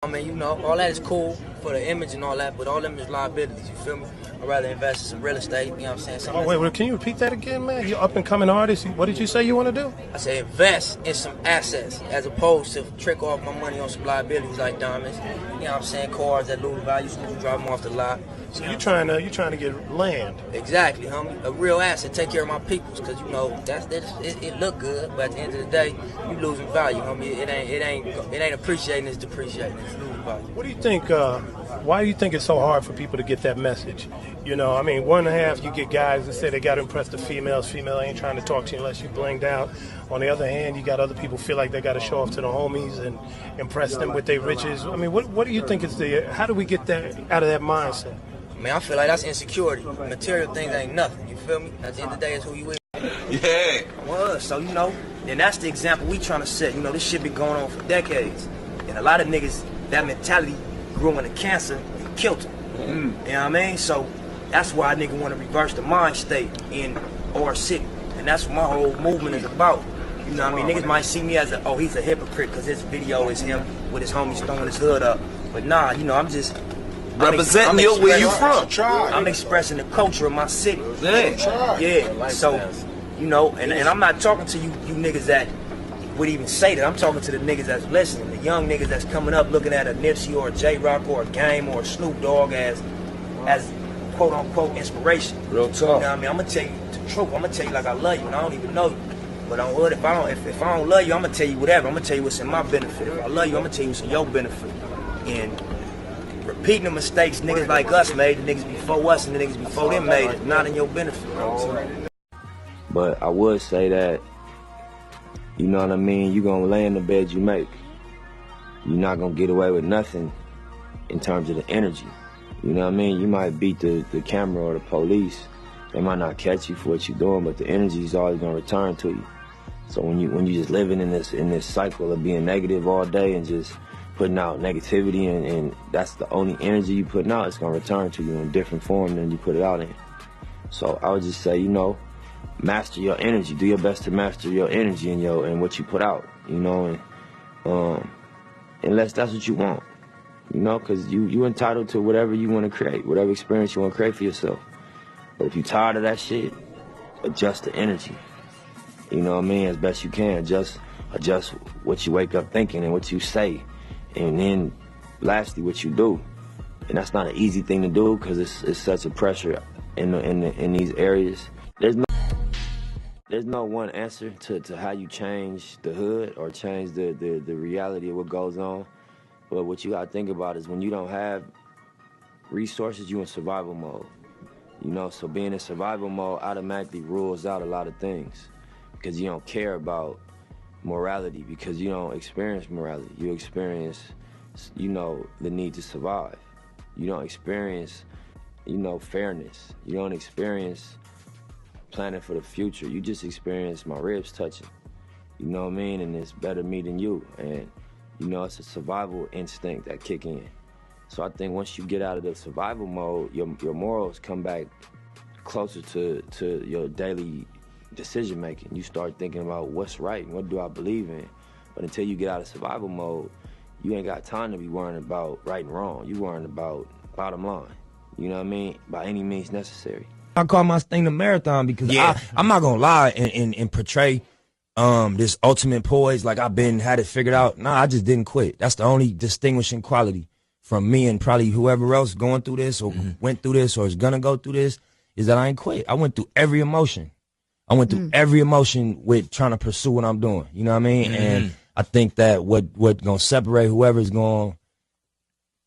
I mean, you know, all that is cool for the image and all that, but all them is liabilities, you feel me? I'd rather invest in some real estate, you know what I'm saying? Oh, wait, can you repeat that again, man? You up and coming artist. What did you say you want to do? I say invest in some assets as opposed to trick off my money on some liabilities like diamonds. You know what I'm saying? Cars that lose value, so you drive them off the lot. So you're trying to get land. Exactly, homie. A real asset. Take care of my peoples, cause you know it look good, but at the end of the day, you losing value, homie. It ain't appreciating. It's depreciating. It's losing value. What do you think? Why do you think it's so hard for people to get that message? You know, I mean, 1.5, you get guys that say they got to impress the females. Female ain't trying to talk to you unless you blinged out. On the other hand, you got other people feel like they got to show off to the homies and impress them with their riches. I mean, what do you think is how do we get that out of that mindset? Man, I feel like that's insecurity. Material things ain't nothing. You feel me? At the end of the day, it's who you is. Yeah. Well, so you know, and that's the example we trying to set. You know, this shit been going on for decades, and a lot of niggas, that mentality grew into cancer and killed them. You know what I mean? So that's why a nigga want to reverse the mind state in our city, and that's what my whole movement is about. You know what I mean? Niggas might see me as he's a hypocrite because this video is him with his homies throwing his hood up, but nah, you know, I'm just representing where you from. I'm expressing the culture of my city. Yeah. So, you know, and I'm not talking to you niggas that would even say that. I'm talking to the niggas that's listening, the young niggas that's coming up looking at a Nipsey or a J-Rock or a Game or a Snoop Dogg as quote unquote inspiration. Real talk. You know what I mean? I'm gonna tell you the truth. I'm gonna tell you like I love you and I don't even know you. But on wood, if I don't love you, I'm gonna tell you whatever. I'm gonna tell you what's in my benefit. If I love you, I'm gonna tell you what's in your benefit. And repeating the mistakes niggas like us made, the niggas before us and the niggas before them made, is not in your benefit. But I would say that, you know what I mean, you're gonna lay in the bed you make. You're not gonna get away with nothing in terms of the energy. You know what I mean? You might beat the camera or the police. They might not catch you for what you're doing, but the energy is always gonna return to you. So when you just living in this cycle of being negative all day and just putting out negativity and that's the only energy you putting out, it's gonna return to you in a different form than you put it out in. So I would just say, you know, master your energy. Do your best to master your energy and what you put out, you know, and unless that's what you want, you know, because you entitled to whatever you want to create, whatever experience you want to create for yourself. But if you're tired of that shit, adjust the energy. You know what I mean? As best you can. Adjust what you wake up thinking and what you say. And then, lastly, what you do. And that's not an easy thing to do because it's such a pressure in these areas. There's no one answer to how you change the hood or change the reality of what goes on. But what you gotta think about is when you don't have resources, you in survival mode. You know, so being in survival mode automatically rules out a lot of things because you don't care about morality because you don't experience morality. You experience, you know, the need to survive. You don't experience, you know, fairness. You don't experience planning for the future. You just experience my ribs touching. You know what I mean? And it's better me than you. And, you know, it's a survival instinct that kick in. So I think once you get out of the survival mode, your morals come back closer to your daily decision making. You start thinking about what's right and what do I believe in. But until you get out of survival mode, you ain't got time to be worrying about right and wrong. You worrying about bottom line. You know what I mean? By any means necessary. I call my thing the marathon because I'm not gonna lie and portray this ultimate poise like I've had it figured out. Nah, I just didn't quit. That's the only distinguishing quality from me and probably whoever else going through this or went through this or is gonna go through this is that I ain't quit. I went through every emotion. I went through every emotion with trying to pursue what I'm doing. You know what I mean? And I think that what gonna separate whoever's gonna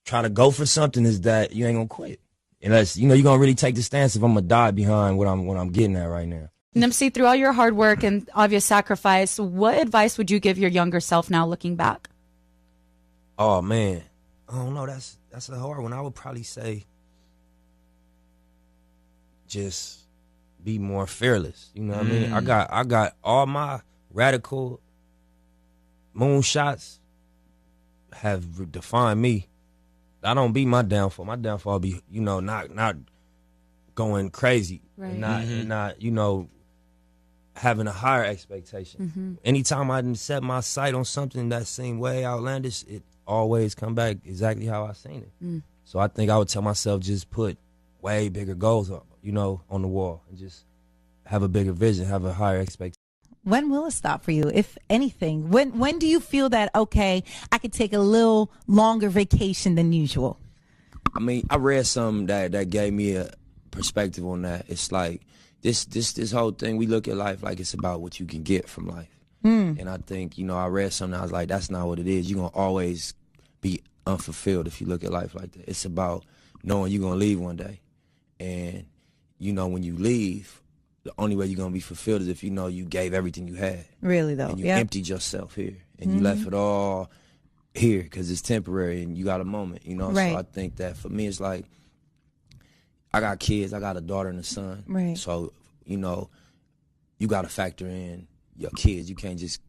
try to go for something is that you ain't gonna quit. Unless, you know, you're gonna really take the stance if I'm gonna die behind what I'm getting at right now. Nipsey, through all your hard work and obvious sacrifice, what advice would you give your younger self now looking back? Oh man, I don't know. That's a hard one. I would probably say just be more fearless. You know what I mean? I got all my radical moonshots have defined me. I don't be my downfall. My downfall be, you know, not going crazy, right. and not you know, having a higher expectation. Anytime I didn't set my sight on something that seemed way outlandish, always come back exactly how I seen it. So I think I would tell myself just put way bigger goals, you know, on the wall and just have a bigger vision, have a higher expectation. When will it stop for you, if anything? When do you feel that, okay, I could take a little longer vacation than usual? I mean, I read something that gave me a perspective on that. It's like this whole thing, we look at life like it's about what you can get from life. And I think, you know, I read something, I was like, that's not what it is. You're going to always be unfulfilled if you look at life like that. It's about knowing you're going to leave one day. And, you know, when you leave, the only way you're going to be fulfilled is if you know you gave everything you had. Really, though. And you emptied yourself here. And you left it all here because it's temporary and you got a moment, you know? Right. So I think that for me, it's like, I got kids. I got a daughter and a son. Right. So, you know, you got to factor in your kids. You can't just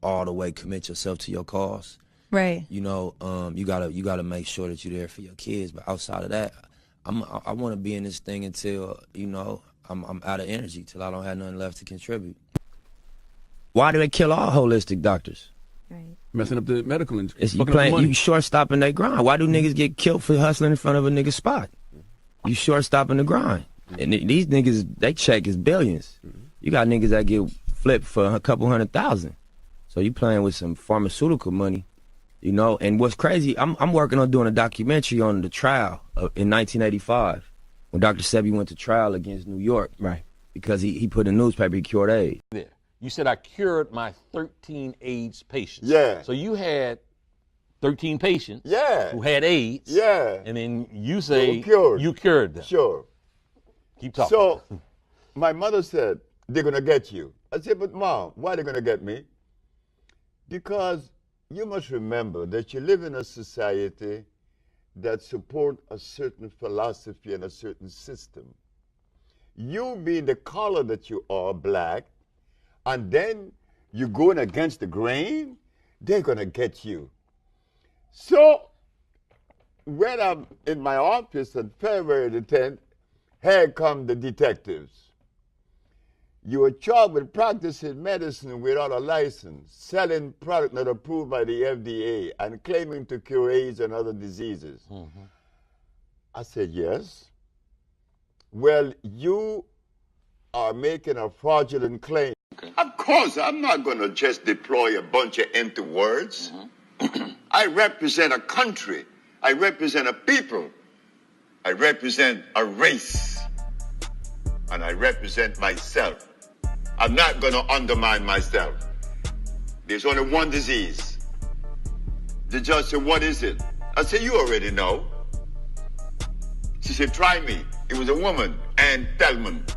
all the way commit yourself to your cause. Right. You know, you gotta make sure that you're there for your kids. But outside of that, I want to be in this thing until, you know, I'm out of energy, till I don't have nothing left to contribute. Why do they kill all holistic doctors? Right. Messing up the medical industry. You short-stopping their grind. Why do niggas get killed for hustling in front of a nigga's spot? You short-stopping the grind. And these niggas, they check is billions. You got niggas that get flipped for a couple $100,000. So you playing with some pharmaceutical money, you know. And what's crazy, I'm working on doing a documentary on the trial in 1985 when Dr. Sebi went to trial against New York. Right. Because he put in the newspaper he cured AIDS. There. You said I cured my 13 AIDS patients. Yeah. So you had 13 patients. Yeah. Who had AIDS. Yeah. And then you say you cured them. Sure. Keep talking. So my mother said, they're going to get you. I said, but Mom, why are they going to get me? Because you must remember that you live in a society that support a certain philosophy and a certain system. You being the color that you are, black, and then you're going against the grain, they're going to get you. So when I'm in my office on February the 10th, here come the detectives. You are charged with practicing medicine without a license, selling product not approved by the FDA, and claiming to cure AIDS and other diseases. I said, yes. Well, you are making a fraudulent claim. Of course, I'm not going to just deploy a bunch of empty words. I represent a country. I represent a people. I represent a race. And I represent myself. I'm not going to undermine myself. There's only one disease. The judge said, what is it? I said, you already know. She said, try me. It was a woman, Ann Thelman.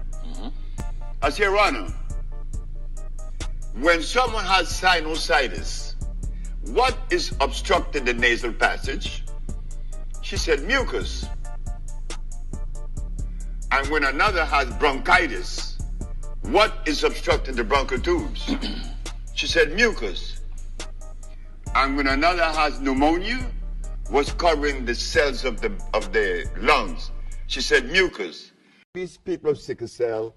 I said, Your Honor, when someone has sinusitis, what is obstructing the nasal passage? She said, mucus. And when another has bronchitis, what is obstructing the bronchial tubes? She said, mucus. And when another has pneumonia, what's covering the cells of the lungs? She said, mucus. These people have sickle cell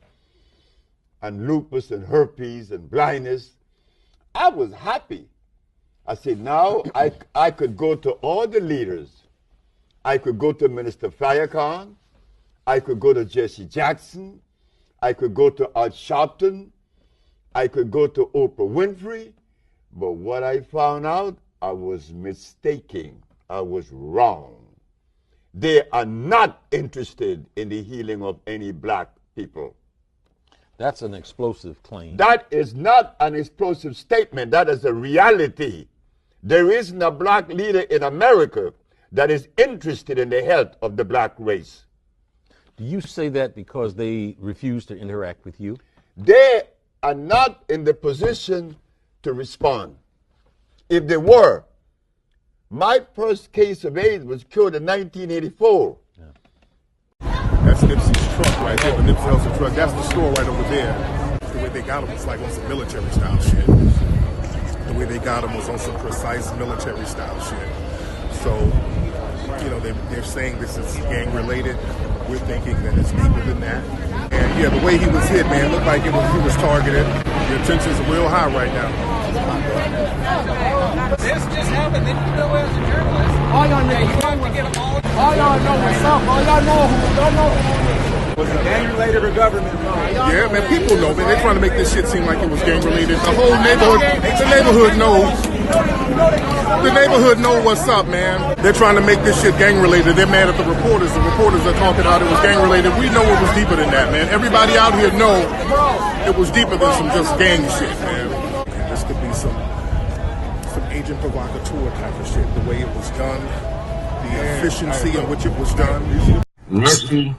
and lupus and herpes and blindness. I was happy. I said, now I could go to all the leaders. I could go to Minister Farrakhan. I could go to Jesse Jackson. I could go to Al Sharpton. I could go to Oprah Winfrey. But what I found out, I was mistaken. I was wrong. They are not interested in the healing of any black people. That's an explosive claim. That is not an explosive statement. That is a reality. There isn't a black leader in America that is interested in the health of the black race. Do you say that because they refuse to interact with you? They are not in the position to respond. If they were, my first case of AIDS was cured in 1984. That's Nipsey's truck right there, the Nipsey Hussle truck. That's the store right over there. The way they got him was like on some military style shit. The way they got him was on some precise military style shit. So, you know, they're saying this is gang related. We're thinking that it's deeper than that. And yeah, the way he was hit, man, looked like he was targeted. The tensions are real high right now. This just happened. Then you know as a journalist. All y'all know, you have to get them all y'all know what's up. All y'all know was it gang related or government? Yeah, man, people know, man. They're trying to make this shit seem like it was gang related. The whole neighborhood, the neighborhood knows. The neighborhood know what's up, man. They're trying to make this shit gang related. They're mad at the reporters. The reporters are talking about it was gang related. We know it was deeper than that, man. Everybody out here know it was deeper than some just gang shit, man. This could be some agent provocateur type of shit. The way it was done, the efficiency in which it was done. Nipsey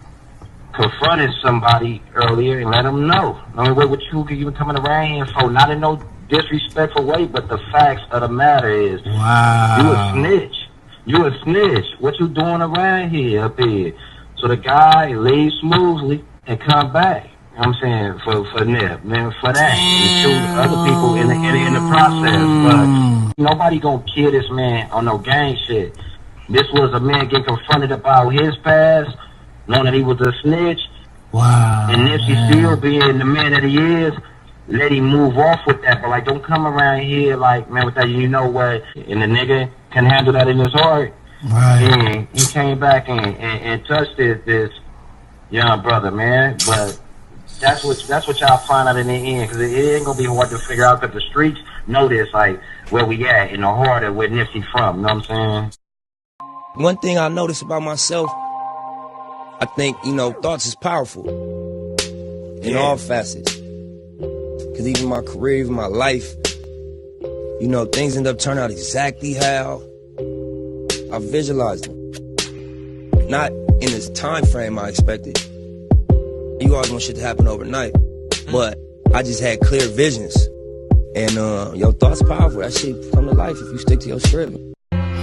confronted somebody earlier and let them know. I mean, what you even coming around here for? Not in no disrespectful way, but the facts of the matter is, wow, you a snitch. You a snitch. What you doing around here, up here? So the guy leaves smoothly and come back. You know what I'm saying? For Nip, man, for that. And shoot other people in the process. But nobody gonna kill this man on no gang shit. This was a man getting confronted about his past, knowing that he was a snitch. Wow. And Nipsey still being the man that he is, let him move off with that. But like, don't come around here like, man, with that, you know what? And the nigga can handle that in his heart. Right. And he came back and touched this young brother, man. But that's what y'all find out in the end, because it ain't gonna be hard to figure out, because the streets know this, like where we at in the heart of where Nipsey from. You know what I'm saying? One thing I notice about myself, I think, thoughts is powerful in all facets. Because even my career, even my life, things end up turning out exactly how I visualized them. Not in this time frame I expected. You always want shit to happen overnight. But I just had clear visions. And your thoughts powerful. That shit come to life if you stick to your script.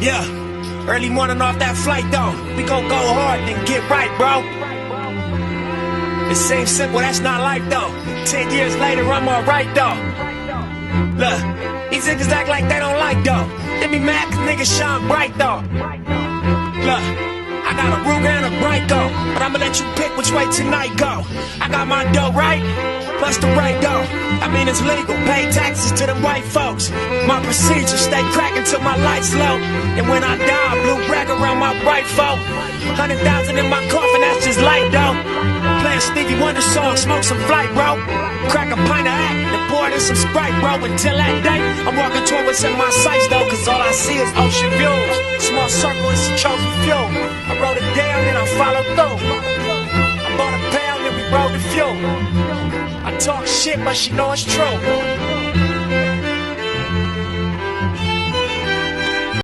Yeah, early morning off that flight though. We gon' go hard and get right, bro. It seems simple, that's not life though. 10 years later, I'm alright though. Look, these niggas act like they don't like though. They be mad cause niggas shine bright though. Look, I got a Ruger and a Bronco, but I'ma let you pick which way tonight go. I got my dough right, plus the right go. I mean it's legal, pay taxes to them white folks. My procedure, stay cracking till my lights low. And when I die, blue rag around my right folk. 100,000 in my coffin, that's just light though. Playing Stevie Wonder song, smoke some flight, bro. Crack a pint of act and pour it in some Sprite, bro. Until that day, I'm walking toward what's in my sights though, cause all I see is ocean views. Small circle is trophy fuel. I wrote it down and I followed through. I bought a pound and we rode the fuel. I talk shit, but she know it's true.